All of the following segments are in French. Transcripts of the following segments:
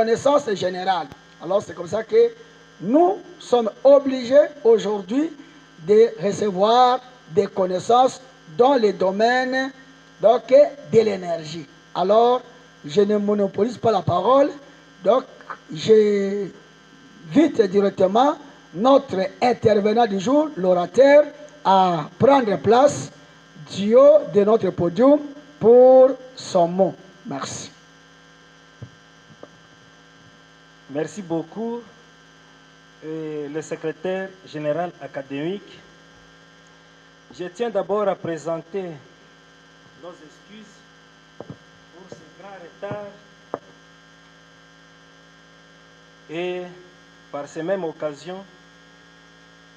connaissance générale. Alors c'est comme ça que nous sommes obligés aujourd'hui de recevoir des connaissances dans le domaine donc, de l'énergie. Alors, je ne monopolise pas la parole, donc j'invite directement notre intervenant du jour, l'orateur, à prendre place du haut de notre podium pour son mot. Merci. Merci beaucoup, le secrétaire général académique. Je tiens d'abord à présenter nos excuses pour ce grand retard et par ces mêmes occasions,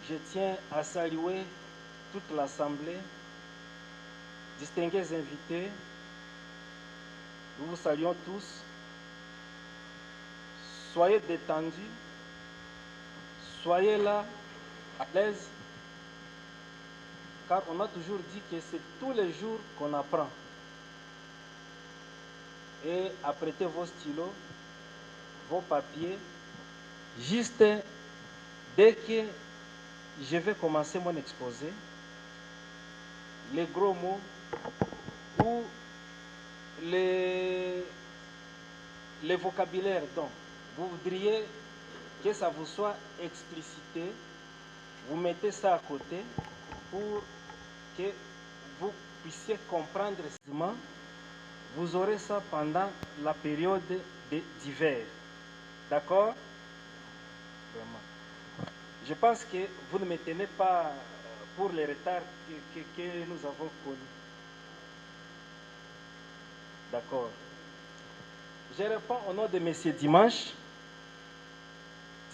je tiens à saluer toute l'Assemblée, distingués invités, nous vous saluons tous. Soyez détendus, soyez là, à l'aise, car on a toujours dit que c'est tous les jours qu'on apprend. Et apprêtez vos stylos, vos papiers, juste dès que je vais commencer mon exposé, les gros mots ou les vocabulaires dont vous voudriez que ça vous soit explicité, vous mettez ça à côté pour que vous puissiez comprendre aisément. Vous aurez ça pendant la période d'hiver. D'accord? Vraiment. Je pense que vous ne me tenez pas pour les retards que nous avons connus. D'accord. Je réponds au nom de M.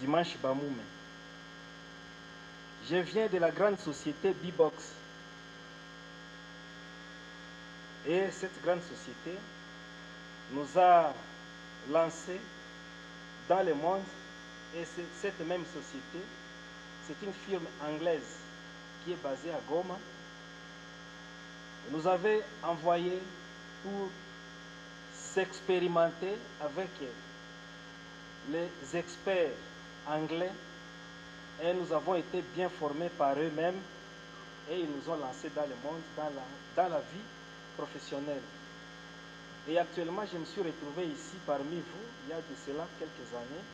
Dimanche Bamoume. Je viens de la grande société B-Box. Et cette grande société nous a lancé dans le monde. Et cette même société, c'est une firme anglaise qui est basée à Goma. Nous avait envoyé pour s'expérimenter avec les experts anglais et nous avons été bien formés par eux-mêmes et ils nous ont lancés dans le monde, dans la vie professionnelle. Et actuellement, je me suis retrouvé ici parmi vous, il y a de cela quelques années.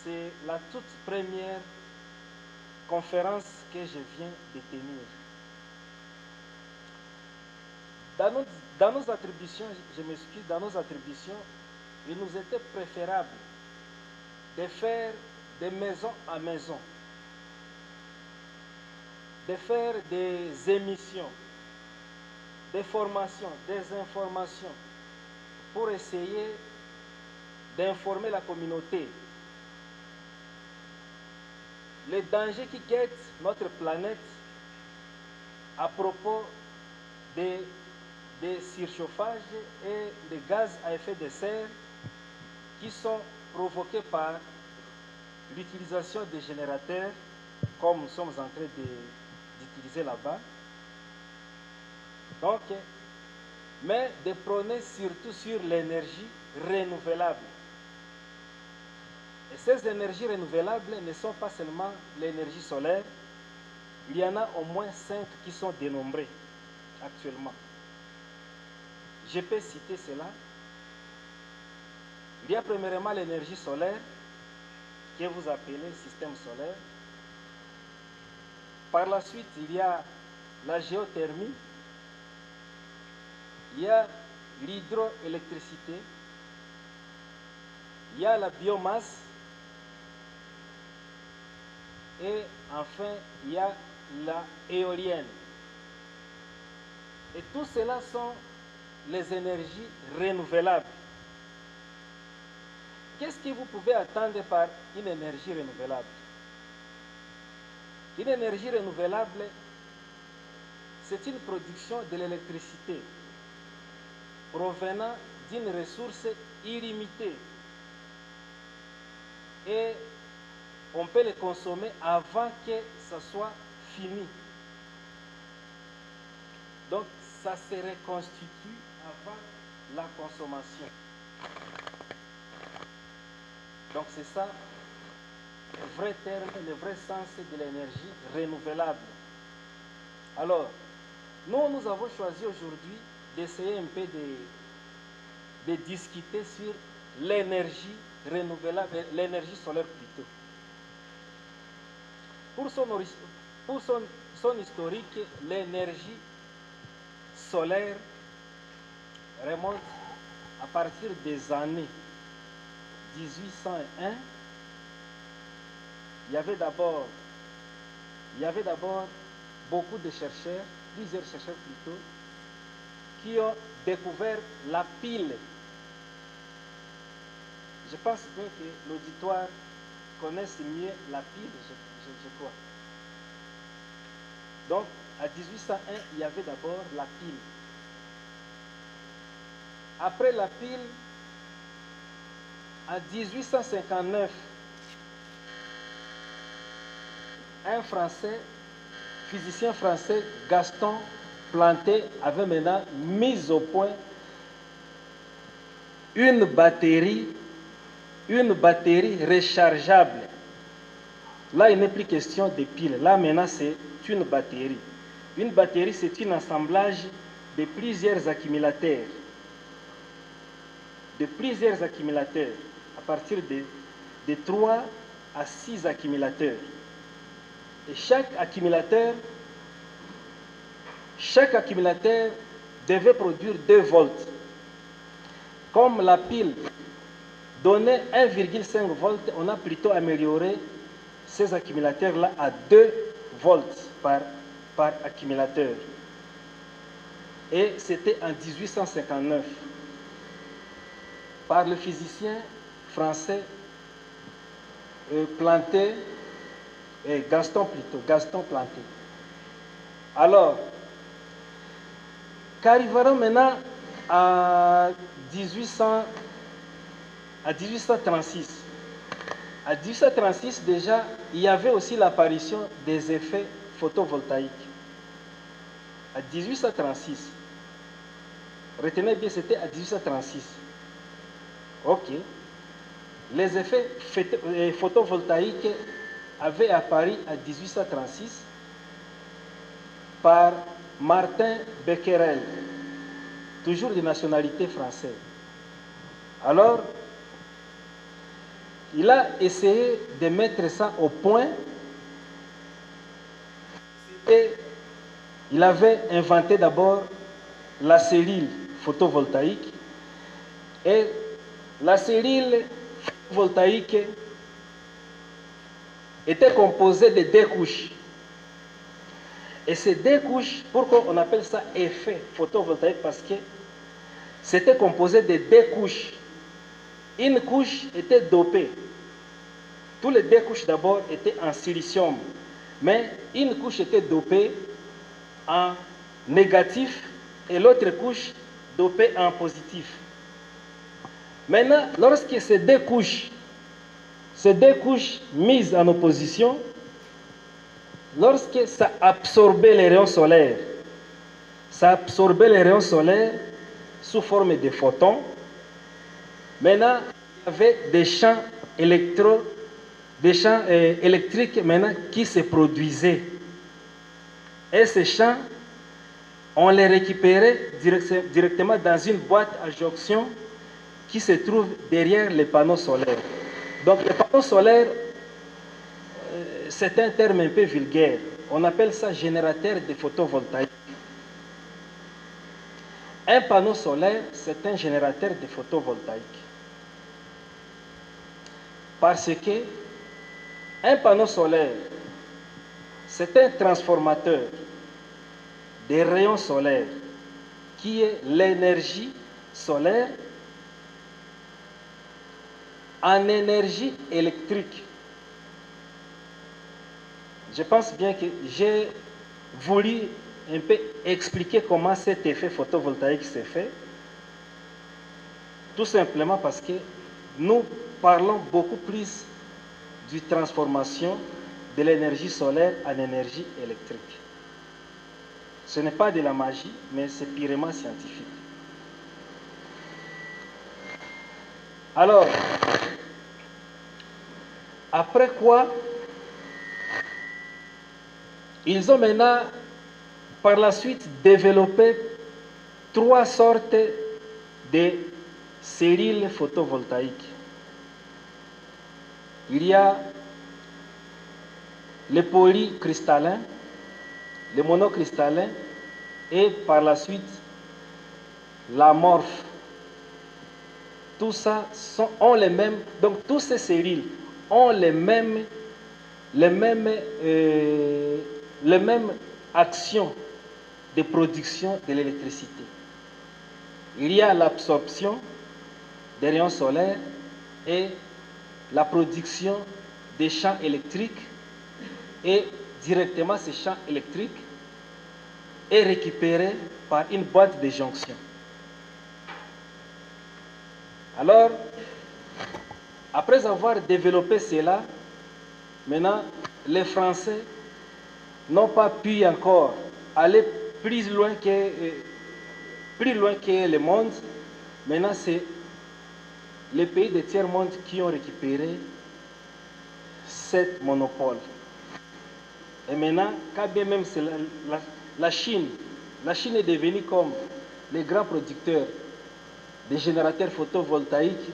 C'est la toute première conférence que je viens de tenir. Dans nos attributions, je m'excuse, dans nos attributions, il nous était préférable de faire de maison à maison, de faire des émissions, des formations, des informations, pour essayer d'informer la communauté. Les dangers qui guettent notre planète à propos des surchauffages et des gaz à effet de serre qui sont provoqués par l'utilisation des générateurs, comme nous sommes en train d'utiliser là-bas. Donc, mais de prôner surtout sur l'énergie renouvelable. Et ces énergies renouvelables ne sont pas seulement l'énergie solaire, il y en a au moins 5 qui sont dénombrées actuellement. Je peux citer cela. Il y a premièrement l'énergie solaire, que vous appelez système solaire. Par la suite, il y a la géothermie, il y a l'hydroélectricité, il y a la biomasse, et enfin, il y a la éolienne. Et tout cela sont les énergies renouvelables. Qu'est-ce que vous pouvez attendre par une énergie renouvelable? Une énergie renouvelable, c'est une production de l'électricité provenant d'une ressource illimitée. Et on peut les consommer avant que ça soit fini. Donc, ça se reconstitue avant la consommation. Donc c'est ça le vrai terme, le vrai sens de l'énergie renouvelable. Alors, nous avons choisi aujourd'hui d'essayer un peu de discuter sur l'énergie renouvelable, l'énergie solaire plutôt. Pour son historique, l'énergie solaire remonte à partir des années 1801. Il y avait d'abord beaucoup de chercheurs, plusieurs chercheurs plutôt, qui ont découvert la pile. Je pense bien que l'auditoire connaisse mieux la pile, je crois. Donc, à 1801, il y avait d'abord la pile. Après la pile, en 1859, un Français, physicien français, Gaston Planté, avait maintenant mis au point une batterie rechargeable. Là, il n'est plus question de piles. Là, maintenant, c'est une batterie. Une batterie, c'est un assemblage de plusieurs accumulateurs. À partir de 3 à 6 accumulateurs. Et chaque accumulateur devait produire 2 volts. Comme la pile donnait 1,5 volts, on a plutôt amélioré ces accumulateurs-là à 2 volts par accumulateur. Et c'était en 1859 par le physicien français Gaston Planté. Alors, qu'arriverons maintenant à 1836. À 1836, déjà, il y avait aussi l'apparition des effets photovoltaïques. À 1836. Retenez bien, c'était à 1836. Ok. Les effets photovoltaïques avaient apparu à 1836 par Martin Becquerel, toujours de nationalité française. Alors, il a essayé de mettre ça au point et il avait inventé d'abord la cellule photovoltaïque. Et la cellule photovoltaïque était composée de 2 couches. Et ces 2 couches, pourquoi on appelle ça effet photovoltaïque? Parce que c'était composé de 2 couches. Une couche était dopée. Toutes les 2 couches d'abord étaient en silicium. Mais une couche était dopée en négatif et l'autre couche dopée en positif. Maintenant, lorsque ces deux couches mises en opposition, lorsque ça absorbait les rayons solaires, sous forme de photons. Maintenant, il y avait des champs électriques maintenant qui se produisaient. Et ces champs, on les récupérait directement dans une boîte à jonction qui se trouve derrière les panneaux solaires. Donc les panneaux solaires, c'est un terme un peu vulgaire. On appelle ça générateur de photovoltaïque. Un panneau solaire, c'est un générateur de photovoltaïque. Parce que un panneau solaire, c'est un transformateur des rayons solaires qui est l'énergie solaire en énergie électrique. Je pense bien que j'ai voulu un peu expliquer comment cet effet photovoltaïque s'est fait. Tout simplement parce que nous parlons beaucoup plus de transformation de l'énergie solaire en énergie électrique. Ce n'est pas de la magie, mais c'est purement scientifique. Alors, après quoi, ils ont maintenant, par la suite, développé 3 sortes de cellules photovoltaïques. Il y a le polycristallin, le monocristallin et par la suite l'amorphe. Tout ça ont les mêmes, donc toutes ces cellules ont les mêmes actions de production de l'électricité. Il y a l'absorption des rayons solaires et la production des champs électriques, et directement ces champs électriques est récupéré par une boîte de jonction. Alors, après avoir développé cela, maintenant, les Français n'ont pas pu encore aller plus loin que le monde. Maintenant, c'est les pays du tiers-monde qui ont récupéré ce monopole. Et maintenant, quand bien même c'est la Chine est devenue comme les grands producteurs des générateurs photovoltaïques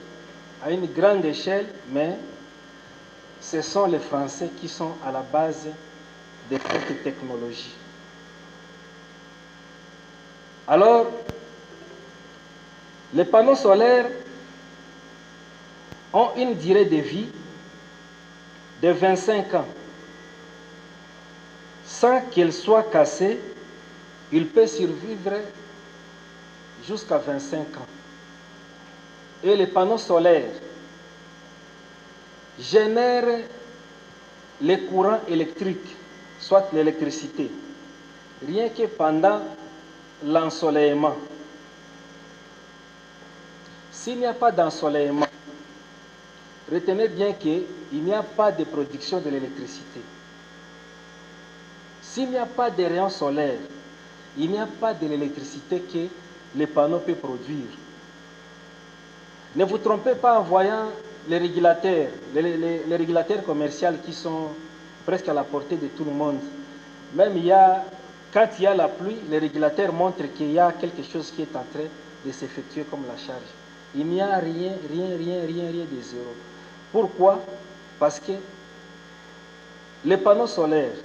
à une grande échelle, mais ce sont les Français qui sont à la base de cette technologie. Alors, les panneaux solaires ont une durée de vie de 25 ans. Sans qu'ils soient cassés, ils peuvent survivre jusqu'à 25 ans. Et les panneaux solaires génèrent les courants électriques, soit l'électricité, rien que pendant l'ensoleillement. S'il n'y a pas d'ensoleillement, retenez bien qu'il n'y a pas de production de l'électricité. S'il n'y a pas de rayons solaires, il n'y a pas de l'électricité que les panneaux peuvent produire. Ne vous trompez pas en voyant les régulateurs, les régulateurs commerciaux qui sont presque à la portée de tout le monde. Même quand il y a la pluie, les régulateurs montrent qu'il y a quelque chose qui est en train de s'effectuer comme la charge. Il n'y a rien de zéro. Pourquoi? Parce que les panneaux solaires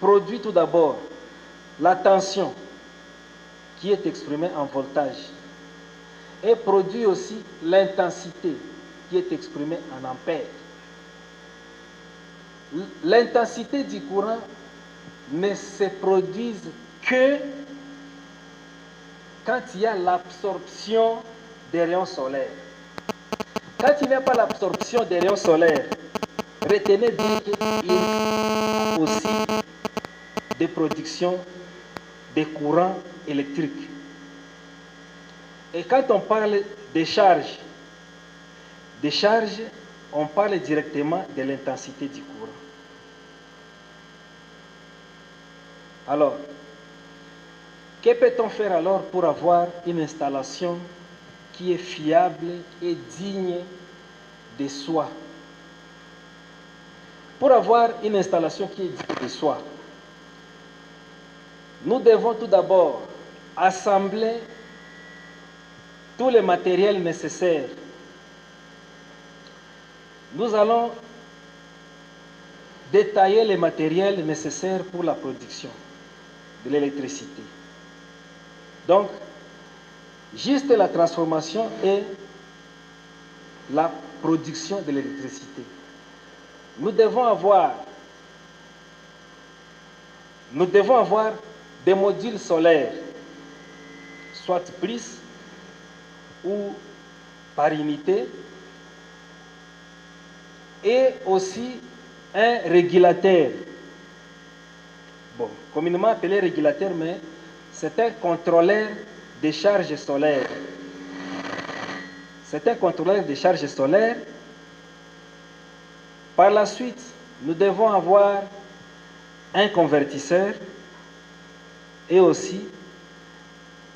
produisent tout d'abord la tension qui est exprimée en voltage et produit aussi l'intensité qui est exprimée en ampères. L'intensité du courant ne se produit que quand il y a l'absorption des rayons solaires. Quand il n'y a pas l'absorption des rayons solaires, retenez bien qu'il y a aussi des productions de courants électriques. Et quand on parle de charge, on parle directement de l'intensité du courant. Alors, que peut-on faire alors pour avoir une installation qui est fiable et digne de soi? Pour avoir une installation qui est digne de soi, nous devons tout d'abord assembler tous les matériels nécessaires. Nous allons détailler les matériels nécessaires pour la production de l'électricité. Donc, juste la transformation et la production de l'électricité. Nous devons avoir des modules solaires, soit plus ou par unité, et aussi un régulateur. Bon, communément appelé régulateur, mais c'est un contrôleur des charges solaires. C'est un contrôleur des charges solaires. Par la suite, nous devons avoir un convertisseur et aussi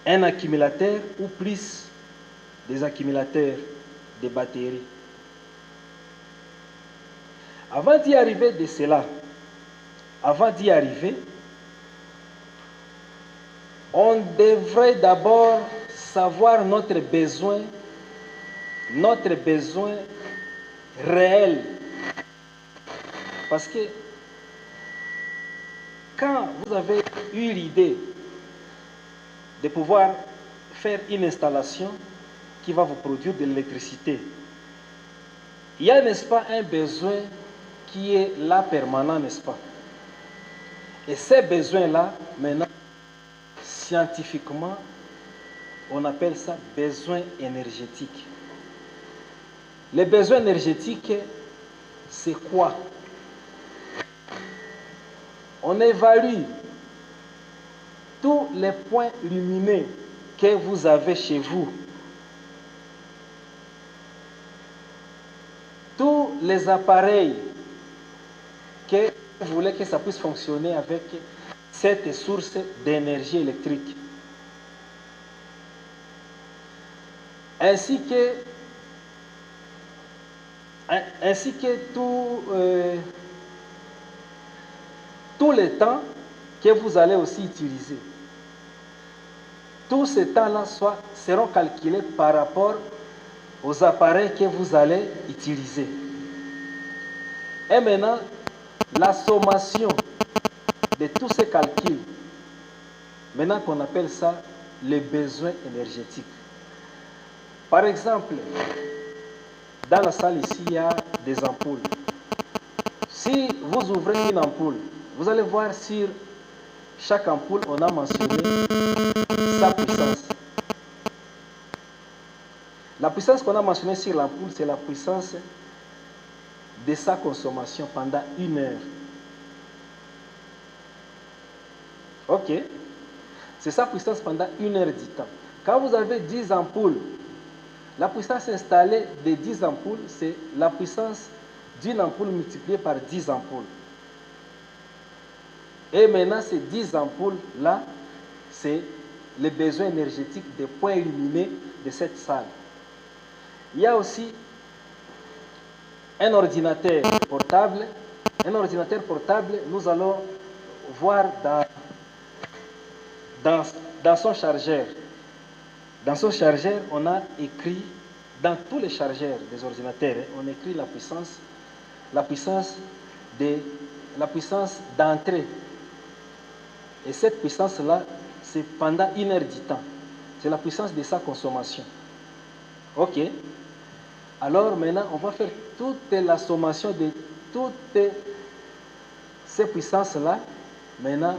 un accumulateur ou plus des accumulateurs, des batteries. Avant d'y arriver de cela, avant d'y arriver, on devrait d'abord savoir notre besoin réel. Parce que quand vous avez eu l'idée de pouvoir faire une installation qui va vous produire de l'électricité, il y a, n'est-ce pas, un besoin qui est là permanent, n'est-ce pas? Et ces besoins-là, maintenant, scientifiquement, on appelle ça besoin énergétique. Les besoins énergétiques, c'est quoi? On évalue tous les points lumineux que vous avez chez vous, tous les appareils que vous voulez que ça puisse fonctionner avec cette source d'énergie électrique. Ainsi que tout le temps que vous allez aussi utiliser. Tous ces temps-là seront calculés par rapport aux appareils que vous allez utiliser. Et maintenant, la sommation de tous ces calculs, maintenant qu'on appelle ça les besoins énergétiques. Par exemple, dans la salle ici, il y a des ampoules. Si vous ouvrez une ampoule, vous allez voir sur chaque ampoule, on a mentionné sa puissance. La puissance qu'on a mentionnée sur l'ampoule, c'est la puissance de sa consommation pendant 1 heure. Ok? C'est sa puissance pendant 1 heure du temps. Quand vous avez 10 ampoules, la puissance installée de 10 ampoules, c'est la puissance d'une ampoule multipliée par 10 ampoules. Et maintenant, ces 10 ampoules-là, c'est les besoins énergétiques des points lumineux de cette salle. Il y a aussi un ordinateur portable. Un ordinateur portable, nous allons voir dans son chargeur. Dans son chargeur, on a écrit, dans tous les chargeurs des ordinateurs, on écrit la puissance d'entrée. Et cette puissance-là, c'est pendant 1 heure du temps. C'est la puissance de sa consommation. Ok. Alors maintenant, on va faire toute la sommation de toutes ces puissances-là. Maintenant,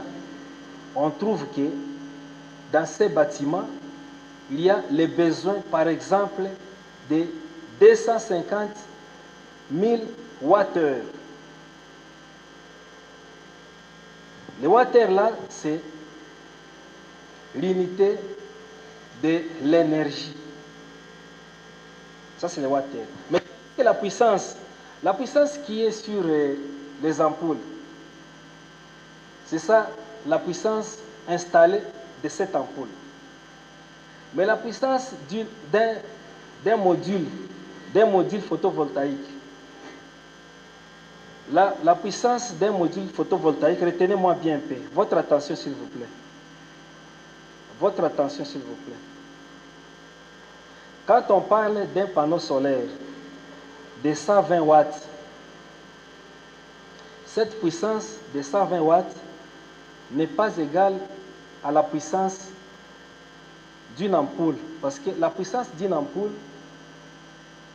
on trouve que dans ces bâtiments, il y a les besoins, par exemple, de 250 000 Wh. Les Wh là, c'est l'unité de l'énergie. Ça, c'est les Wh. Mais la puissance qui est sur les ampoules, c'est ça, la puissance installée de cette ampoule. Mais la puissance d'un module photovoltaïque, la puissance d'un module photovoltaïque, retenez-moi bien un peu. Votre attention, s'il vous plaît. Votre attention, s'il vous plaît. Quand on parle d'un panneau solaire de 120 watts, cette puissance de 120 watts n'est pas égale à la puissance d'une ampoule. Parce que la puissance d'une ampoule,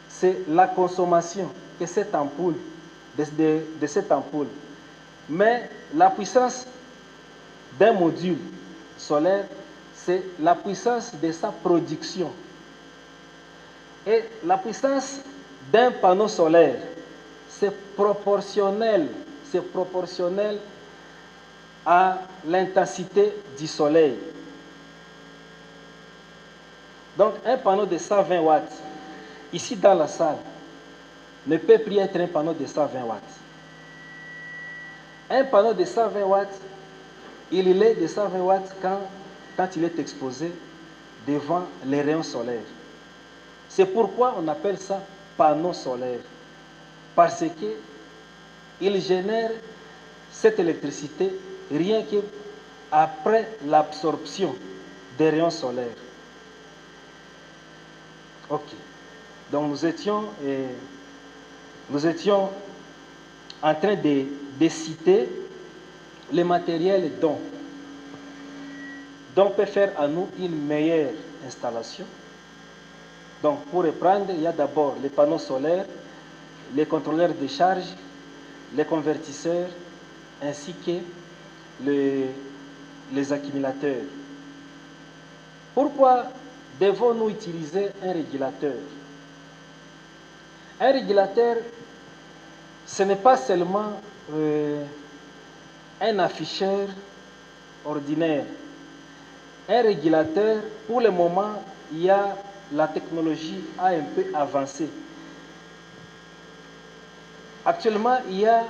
c'est la consommation que cette ampoule, de cette ampoule. Mais la puissance d'un module solaire, c'est la puissance de sa production. Et la puissance d'un panneau solaire, c'est proportionnel à l'intensité du soleil. Donc un panneau de 120 watts, ici dans la salle, ne peut plus être un panneau de 120 watts. Un panneau de 120 watts, il est de 120 watts quand il est exposé devant les rayons solaires. C'est pourquoi on appelle ça panneau solaire. Parce qu'il génère cette électricité rien qu'après l'absorption des rayons solaires. Ok. Donc nous étions en train de citer les matériels dont peut faire à nous une meilleure installation. Donc pour reprendre, il y a d'abord les panneaux solaires, les contrôleurs de charge, les convertisseurs, ainsi que les accumulateurs. Pourquoi devons-nous utiliser un régulateur? Un régulateur, ce n'est pas seulement un afficheur ordinaire. Un régulateur, pour le moment, la technologie a un peu avancé. Actuellement, il y a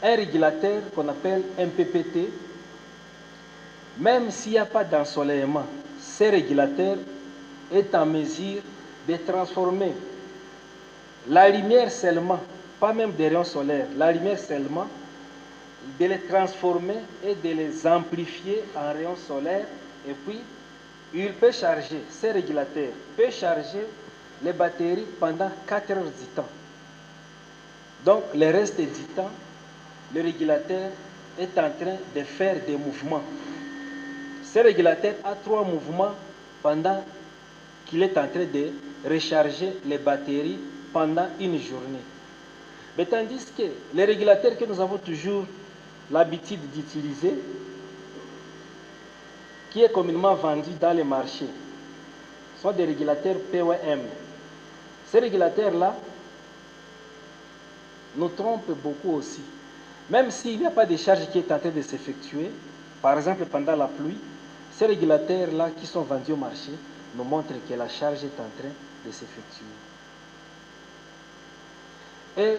un régulateur qu'on appelle MPPT. Même s'il n'y a pas d'ensoleillement, ce régulateur est en mesure de transformer la lumière seulement, pas même des rayons solaires, la lumière seulement, de les transformer et de les amplifier en rayons solaires. Et puis, il peut charger, ce régulateur peut charger les batteries pendant 4 heures du temps. Donc, le reste du temps, le régulateur est en train de faire des mouvements. Ce régulateur a 3 mouvements pendant qu'il est en train de recharger les batteries pendant une journée. Mais tandis que les régulateurs que nous avons toujours l'habitude d'utiliser, qui est communément vendu dans les marchés, sont des régulateurs POM. Ces régulateurs-là nous trompent beaucoup aussi. Même s'il n'y a pas de charge qui est en train de s'effectuer, par exemple pendant la pluie, ces régulateurs-là qui sont vendus au marché nous montrent que la charge est en train de s'effectuer. Et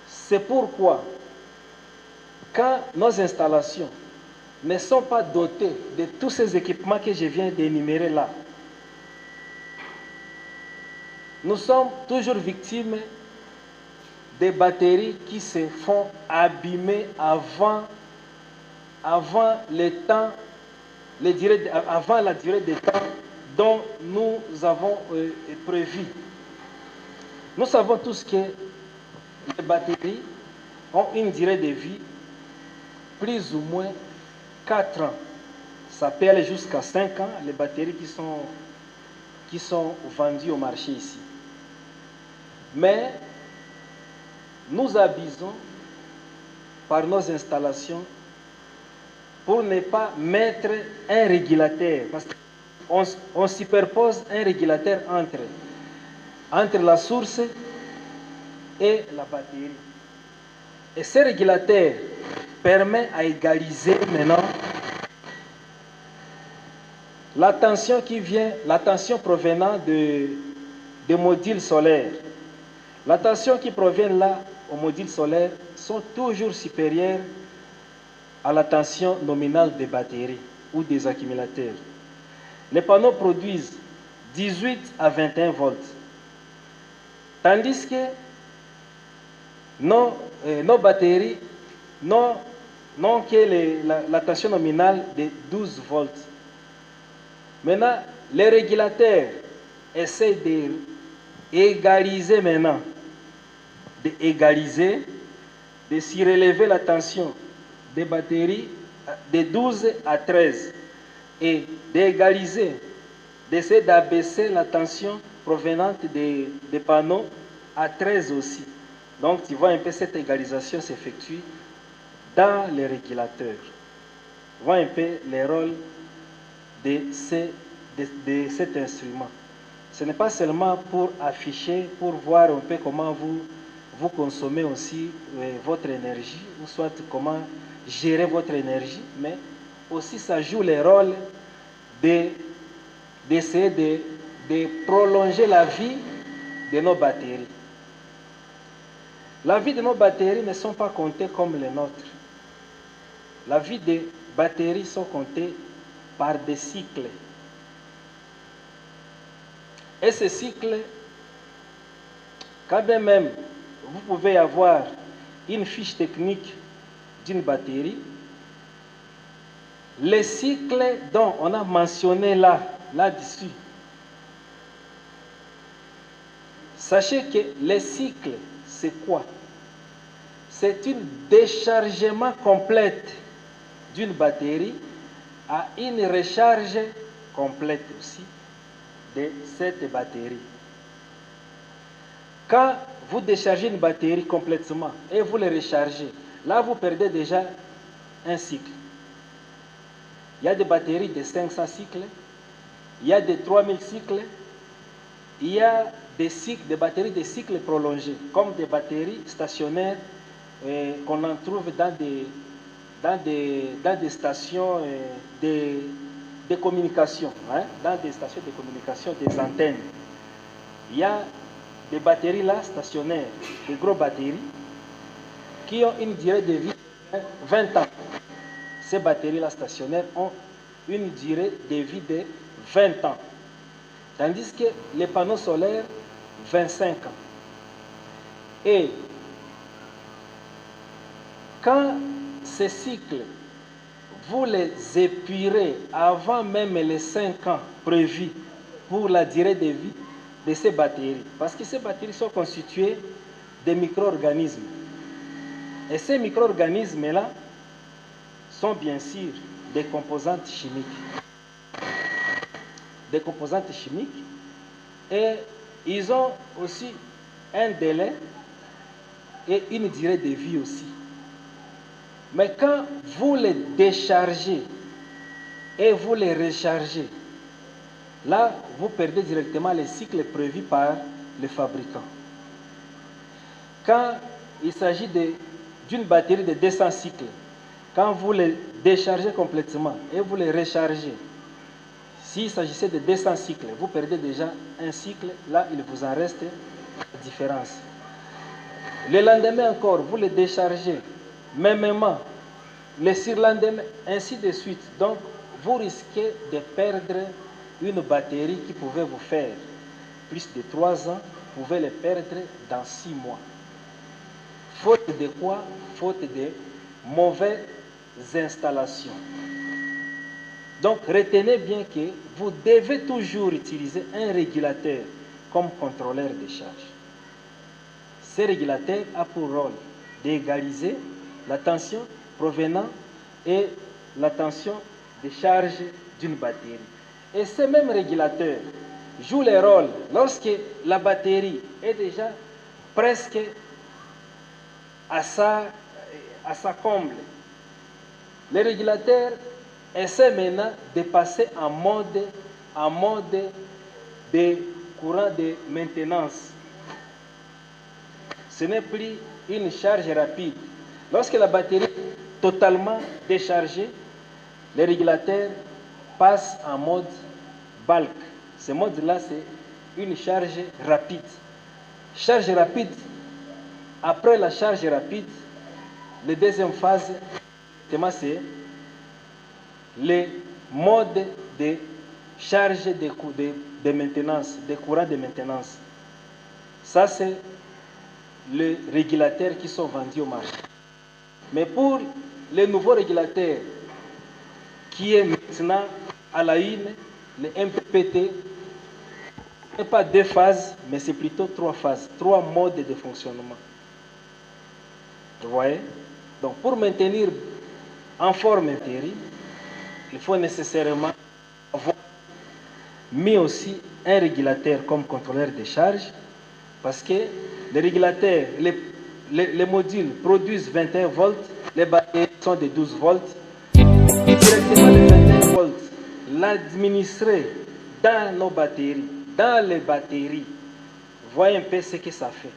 c'est pourquoi, quand nos installations ne sont pas dotées de tous ces équipements que je viens d'énumérer là, nous sommes toujours victimes des batteries qui se font abîmer avant le temps, avant la durée de temps dont nous avons prévu. Nous savons tous que les batteries ont une durée de vie plus ou moins 4 ans. Ça peut aller jusqu'à 5 ans, les batteries qui sont vendues au marché ici. Mais nous abusons par nos installations pour ne pas mettre un régulateur. Parce qu'on superpose un régulateur entre la source et la batterie. Et ce régulateur permet à égaliser maintenant la tension provenant des modules solaires. La tension qui provient là au module solaire sont toujours supérieures à la tension nominale des batteries ou des accumulateurs. Les panneaux produisent 18 à 21 volts, tandis que nos batteries n'ont que la tension nominale de 12 volts. Maintenant, les régulateurs essaient d'égaliser maintenant, de surélever la tension des batteries de 12 à 13 et d'égaliser, d'essayer d'abaisser la tension provenante des panneaux à 13 aussi. Donc, tu vois un peu cette égalisation s'effectue dans les régulateurs. Tu vois un peu les rôles de cet instrument. Ce n'est pas seulement pour afficher, pour voir un peu comment vous consommez aussi votre énergie, ou soit comment gérer votre énergie, mais aussi ça joue le rôle d'essayer de prolonger la vie de nos batteries. La vie de nos batteries ne sont pas comptées comme les nôtres. La vie des batteries sont comptées par des cycles. Et ce cycle, quand bien même vous pouvez avoir une fiche technique d'une batterie, les cycles dont on a mentionné là-dessus, sachez que les cycles, c'est quoi? C'est une déchargement complète d'une batterie à une recharge complète aussi de cette batterie. Quand vous déchargez une batterie complètement et vous la rechargez, là vous perdez déjà un cycle. Il y a des batteries de 500 cycles, il y a des 3000 cycles, il y a des batteries de cycles prolongés, comme des batteries stationnaires qu'on en trouve dans des stations de communication, hein, dans des stations de communication, des antennes. Il y a des batteries là stationnaires, des grosses batteries, qui ont une durée de vie de 20 ans. Ces batteries-là stationnaires ont une durée de vie de 20 ans. Tandis que les panneaux solaires, 25 ans. Et quand ces cycles, vous les épurez avant même les 5 ans prévus pour la durée de vie de ces batteries, parce que ces batteries sont constituées de micro-organismes. Et ces micro-organismes-là sont bien sûr des composantes chimiques. Des composantes chimiques, et ils ont aussi un délai et une durée de vie aussi. Mais quand vous les déchargez et vous les rechargez, là, vous perdez directement les cycles prévus par le fabricant. Quand il s'agit d'une batterie de 200 cycles, quand vous les déchargez complètement et vous les rechargez, s'il s'agissait de 200 cycles, vous perdez déjà un cycle, là il vous en reste la différence. Le lendemain encore, vous les déchargez, mêmement, le surlendemain, ainsi de suite. Donc, vous risquez de perdre une batterie qui pouvait vous faire plus de 3 ans, vous pouvez les perdre dans 6 mois. Faute de quoi? Faute de mauvaises installations. Donc, retenez bien que vous devez toujours utiliser un régulateur comme contrôleur de charge. Ce régulateur a pour rôle d'égaliser la tension provenant et la tension de charge d'une batterie. Et ce même régulateur joue le rôle lorsque la batterie est déjà presque à sa comble. Le régulateur essaie maintenant de passer en mode de courant de maintenance. Ce n'est plus une charge rapide. Lorsque la batterie est totalement déchargée, le régulateur passe en mode bulk. Ce mode-là, c'est une charge rapide. Charge rapide. Après la charge rapide, la deuxième phase, c'est le mode de charge de maintenance, de courant de maintenance. Ça, c'est les régulateurs qui sont vendus au marché. Mais pour les nouveaux régulateurs qui est maintenant à la une, le MPPT, ce n'est pas 2 phases, mais c'est plutôt 3 phases, 3 modes de fonctionnement. Vous voyez? Donc, pour maintenir en forme intérim, il faut nécessairement avoir mis aussi un régulateur comme contrôleur de charge, parce que les régulateurs, les modules produisent 21 volts, les batteries sont de 12 volts. Directement les 21 volts, l'administrer dans nos batteries, dans les batteries, voyez un peu ce que ça fait.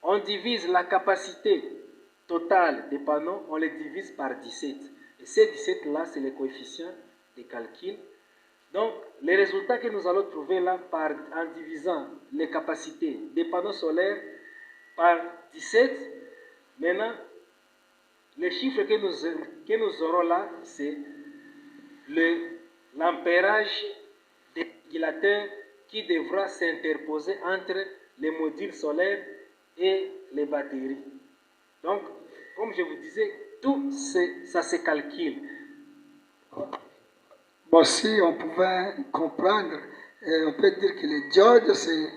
On divise la capacité totale des panneaux, on les divise par 17. Et ces 17-là, c'est les coefficients de calcul. Donc, les résultats que nous allons trouver là, en divisant les capacités des panneaux solaires par 17, maintenant, les chiffres que nous aurons là, c'est l'ampérage des régulateurs qui devra s'interposer entre les modules solaires et les batteries. Donc, comme je vous disais, tout ça se calcule. Bon, si on pouvait comprendre, on peut dire que les diodes, c'est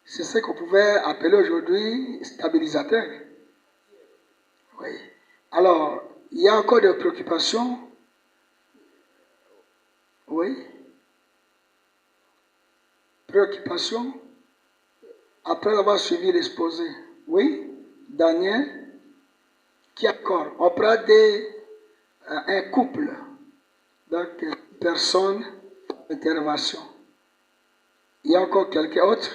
ce qu'on pouvait appeler aujourd'hui stabilisateur. Oui. Alors, il y a encore des préoccupations. Oui. Préoccupations après avoir suivi l'exposé. Oui. Daniel, qui encore? On prend un couple. Donc, personne, intervention. Il y a encore quelqu'un d'autre?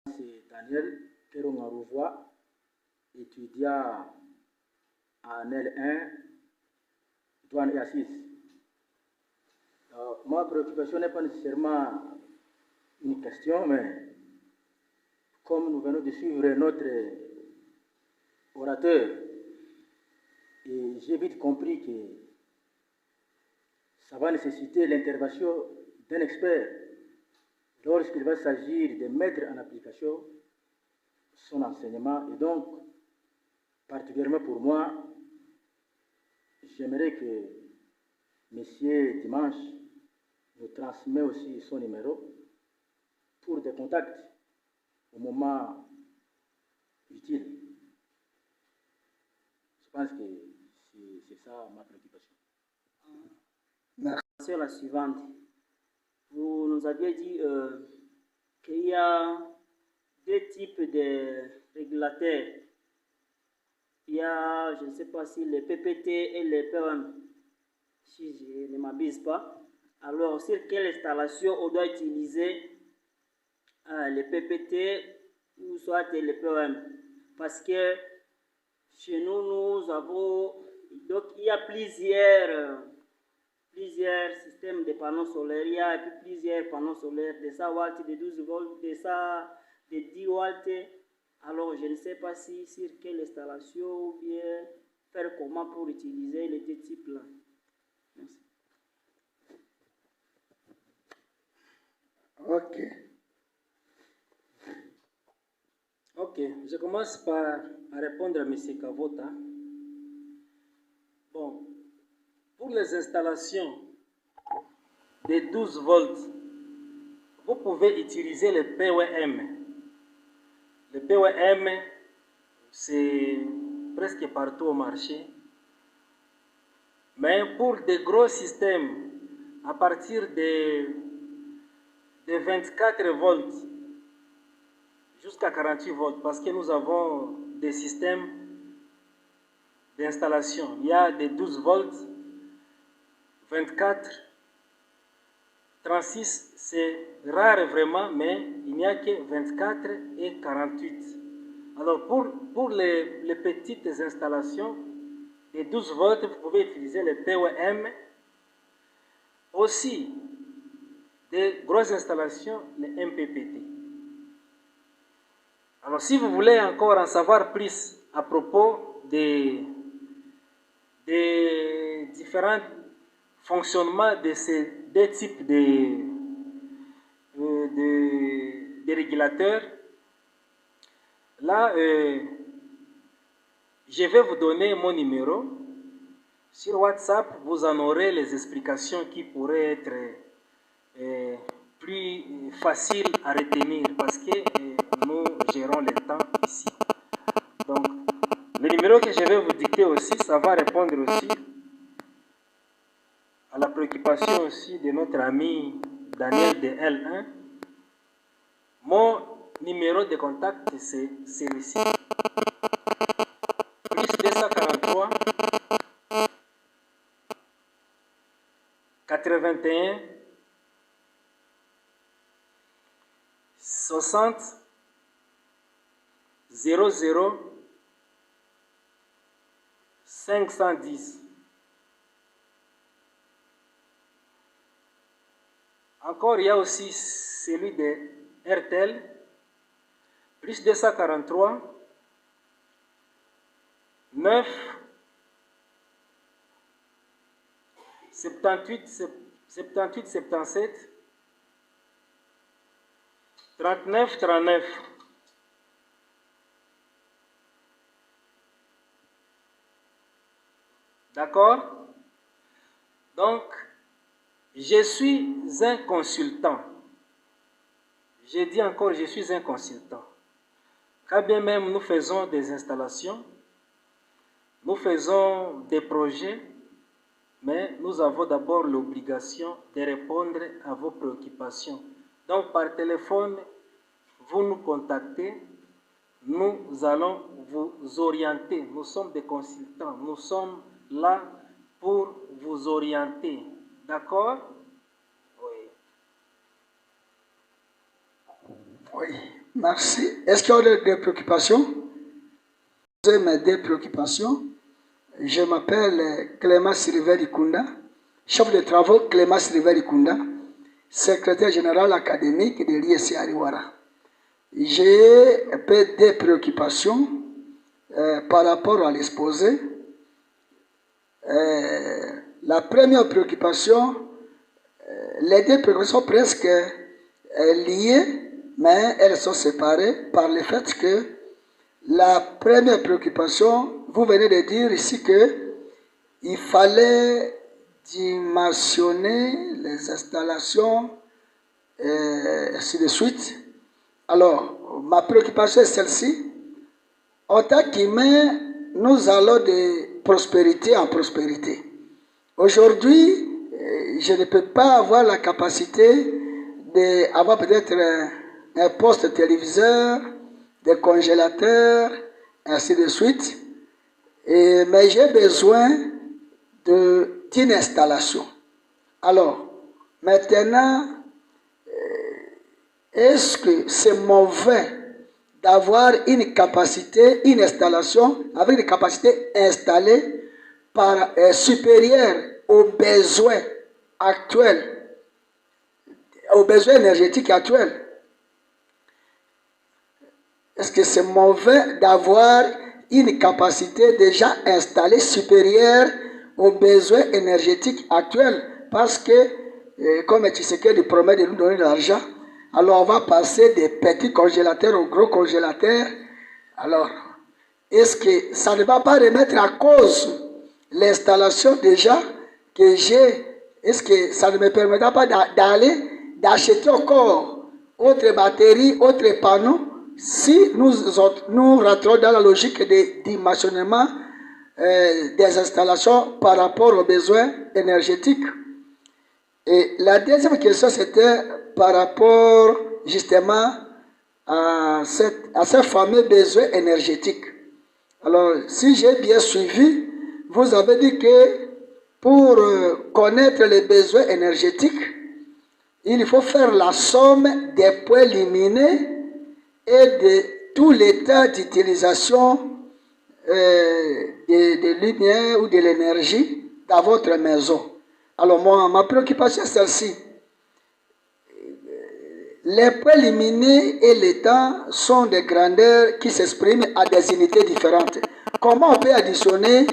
C'est Daniel Kerongarouvois, étudiant en L1, douane et assise. Ma préoccupation n'est pas nécessairement une question, mais comme nous venons de suivre notre orateur, et j'ai vite compris que ça va nécessiter l'intervention d'un expert lorsqu'il va s'agir de mettre en application son enseignement. Et donc, particulièrement pour moi, j'aimerais que M. Dimanche nous transmet aussi son numéro pour des contacts au moment utile. Je pense que c'est ça ma préoccupation. C'est la suivante. Vous nous aviez dit qu'il y a deux types de régulateurs. Il y a, je ne sais pas si les PPT et les POM, si je ne m'abuse pas. Alors, sur quelle installation on doit utiliser les PPT ou soit les POM? Parce que chez nous, nous avons, donc il y a plusieurs systèmes de panneaux solaires. Il y a plusieurs panneaux solaires de 100 watts, de 12 volts, de 10 watts. Alors, je ne sais pas si sur quelle installation ou bien faire comment pour utiliser les deux types-là. Merci. Ok. Ok, je commence par répondre à M. Kavota. Bon, pour les installations de 12 volts, vous pouvez utiliser le PWM. Le PWM, c'est presque partout au marché. Mais pour des gros systèmes, à partir de 24 volts jusqu'à 48 volts, parce que nous avons des systèmes d'installation. Il y a des 12 volts, 24, 36, c'est rare vraiment, mais il n'y a que 24 et 48. Alors pour les petites installations, les 12 volts, vous pouvez utiliser le PWM. Aussi, des grosses installations, les MPPT. Alors si vous voulez encore en savoir plus à propos des différents fonctionnements de ces deux types de régulateurs, là, je vais vous donner mon numéro. Sur WhatsApp, vous en aurez les explications qui pourraient être plus faciles à retenir parce que nous gérons le temps ici. Donc, le numéro que je vais vous dicter aussi, ça va répondre aussi à la préoccupation aussi de notre ami Daniel de L1. Mon numéro de contact, c'est celui-ci. Plus 243 81 60 00 510. Encore, il y a aussi celui de RTL, plus 243 9 78, 78, 77, 39, 39. D'accord? Donc, je suis un consultant. J'ai dit encore, je suis un consultant. Quand bien même nous faisons des installations, nous faisons des projets, mais nous avons d'abord l'obligation de répondre à vos préoccupations. Donc, par téléphone, vous nous contactez, nous allons vous orienter. Nous sommes des consultants, nous sommes là pour vous orienter. D'accord? Oui. Oui, merci. Est-ce qu'il y a des préoccupations? Mes préoccupations. Je m'appelle Clément Sylvain Ikunda, chef de travaux Clément Sylvain Ikunda, secrétaire général académique de l'ISC Ariwara. J'ai un peu des préoccupations par rapport à l'exposé. La première préoccupation, les deux préoccupations sont presque liées, mais elles sont séparées par le fait que la première préoccupation, vous venez de dire ici que il fallait dimensionner les installations, ainsi de suite. Alors, ma préoccupation est celle-ci. En tant qu'humain, nous allons de prospérité en prospérité. Aujourd'hui, je ne peux pas avoir la capacité d'avoir peut-être un poste téléviseur, des congélateurs, ainsi de suite. Mais j'ai besoin d'une installation. Alors, maintenant, est-ce que c'est mauvais d'avoir une capacité, une installation avec une capacité installée supérieure aux besoins actuels, aux besoins énergétiques actuels? Est-ce que c'est mauvais d'avoir une capacité déjà installée supérieure aux besoins énergétiques actuels? Parce que, comme Tshisekedi promet de nous donner de l'argent, alors on va passer des petits congélateurs aux gros congélateurs. Alors, est-ce que ça ne va pas remettre à cause l'installation déjà que j'ai? Est-ce que ça ne me permettra pas d'acheter encore autres batteries, autres panneaux, si nous rentrons dans la logique de dimensionnement des installations par rapport aux besoins énergétiques? Et la deuxième question, c'était par rapport justement à ce fameux besoin énergétique. Alors, si j'ai bien suivi, vous avez dit que pour connaître les besoins énergétiques, il faut faire la somme des points lumineux et de tout l'état d'utilisation de lumière ou de l'énergie dans votre maison. Alors, ma préoccupation est celle-ci. Les points lumineux et les temps sont des grandeurs qui s'expriment à des unités différentes. Comment on peut additionner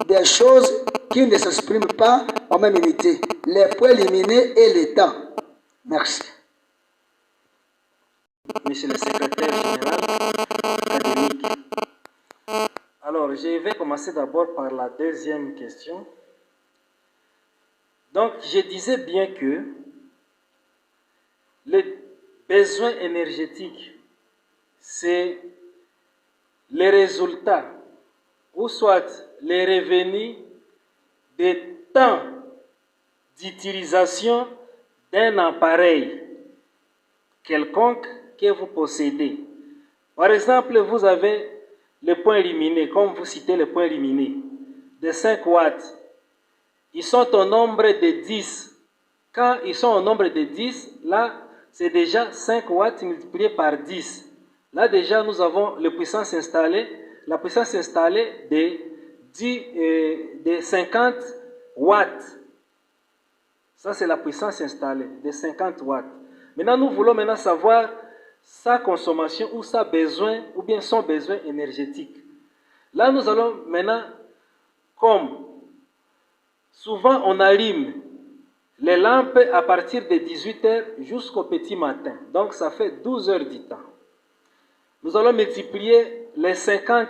des choses qui ne s'expriment pas en même unité? Les points lumineux et les temps. Merci. Monsieur le secrétaire général académique. Alors, je vais commencer d'abord par la deuxième question. Donc, je disais bien que les besoins énergétiques, c'est les résultats, ou soit les revenus des temps d'utilisation d'un appareil quelconque que vous possédez. Par exemple, vous avez les points lumineux, comme vous citez les points lumineux, de 5 watts. Ils sont au nombre de 10. Quand ils sont au nombre de 10, là, c'est déjà 5 watts multiplié par 10. Là, déjà, nous avons la puissance installée de 50 watts. Ça, c'est la puissance installée de 50 watts. Maintenant, nous voulons maintenant savoir sa consommation ou sa besoin, ou bien son besoin énergétique. Là, nous allons maintenant, comme souvent on allume les lampes à partir de 18h jusqu'au petit matin. Donc ça fait 12 heures du temps. Nous allons multiplier les 50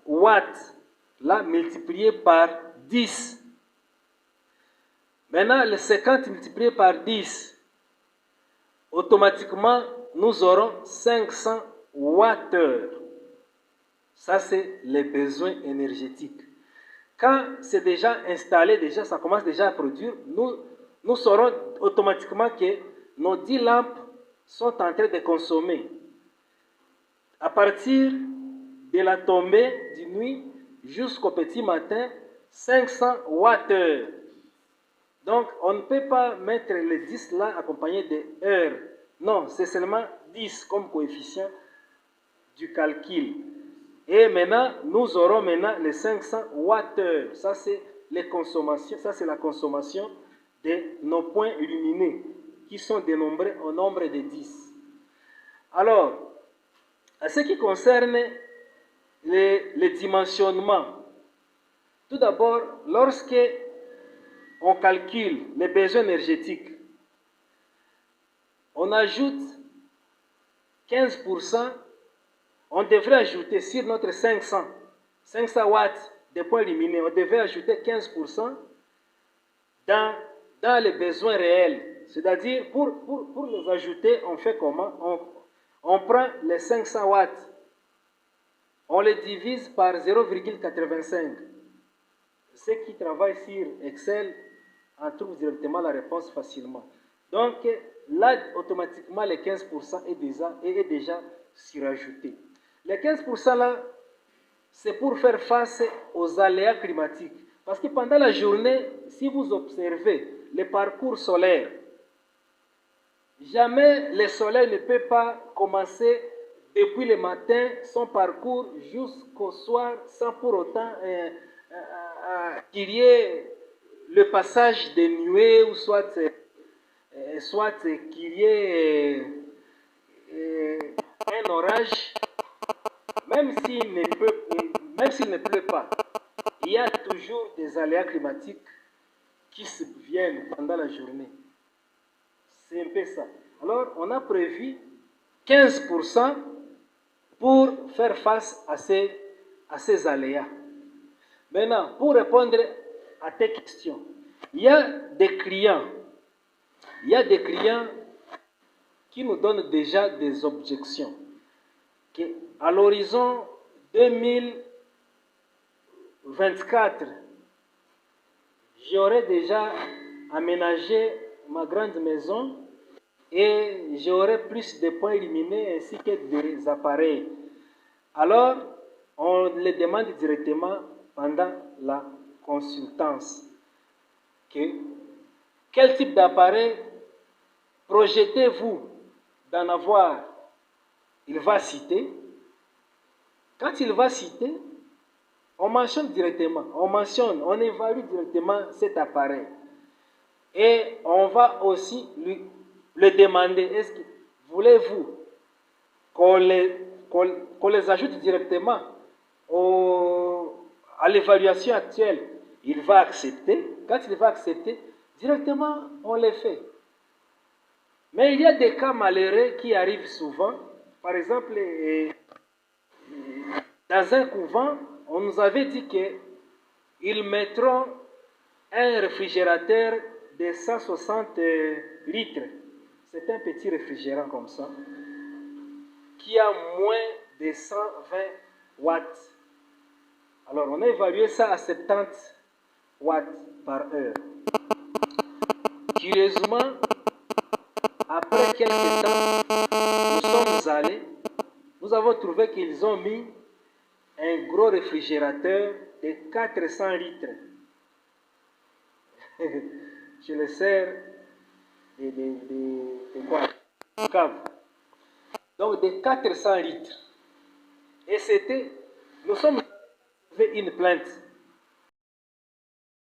watts, là, multiplié par 10. Maintenant, les 50 multiplié par 10, automatiquement, nous aurons 500 watts-heure. Ça, c'est les besoins énergétiques. Quand c'est déjà installé, déjà, ça commence déjà à produire, nous saurons automatiquement que nos 10 lampes sont en train de consommer. À partir de la tombée de nuit jusqu'au petit matin, 500 watts-heure. Donc, on ne peut pas mettre les 10 là accompagnés de heures. Non, c'est seulement 10 comme coefficient du calcul. Et maintenant, nous aurons maintenant les 500 watts-heure. Ça, c'est les consommations. Ça, c'est la consommation de nos points illuminés qui sont dénombrés au nombre de 10. Alors, à ce qui concerne les dimensionnements, tout d'abord, lorsque on calcule les besoins énergétiques, on ajoute 15%, on devrait ajouter sur notre 500 watts de points illuminés, on devrait ajouter 15% dans les besoins réels. C'est-à-dire, pour les ajouter, on fait comment? On prend les 500 watts, on les divise par 0,85. Ceux qui travaillent sur Excel en trouvent directement la réponse facilement. Donc là, automatiquement, les 15% est déjà surajouté. Les 15% là, c'est pour faire face aux aléas climatiques. Parce que pendant la journée, si vous observez le parcours solaire, jamais le soleil ne peut pas commencer depuis le matin son parcours jusqu'au soir sans pour autant qu'il y ait le passage des nuées ou soit qu'il y ait un orage, même s'il ne pleut pas, il y a toujours des aléas climatiques qui se viennent pendant la journée. C'est un peu ça. Alors, on a prévu 15% pour faire face à ces aléas. Maintenant, pour répondre à tes questions, il y a des clients qui nous donnent déjà des objections. À l'horizon 2024, j'aurai déjà aménagé ma grande maison et j'aurai plus de points illuminés ainsi que des appareils. Alors, on les demande directement pendant la consultance. Quel type d'appareil projetez-vous d'en avoir? Il va citer. Quand il va citer, on mentionne directement, on évalue directement cet appareil. Et on va aussi lui demander, est-ce que voulez-vous qu'on les ajoute directement à l'évaluation actuelle? Il va accepter. Quand il va accepter, directement, on les fait. Mais il y a des cas malheureux qui arrivent souvent. Par exemple, dans un couvent, on nous avait dit qu'ils mettront un réfrigérateur de 160 litres. C'est un petit réfrigérant comme ça, qui a moins de 120 watts. Alors, on a évalué ça à 70 watts par heure. Curieusement, après quelques temps, nous sommes allés, nous avons trouvé qu'ils ont mis un gros réfrigérateur de 400 litres. Je le sers de quoi? Cave. Donc de 400 litres. Et nous sommes fait une plainte.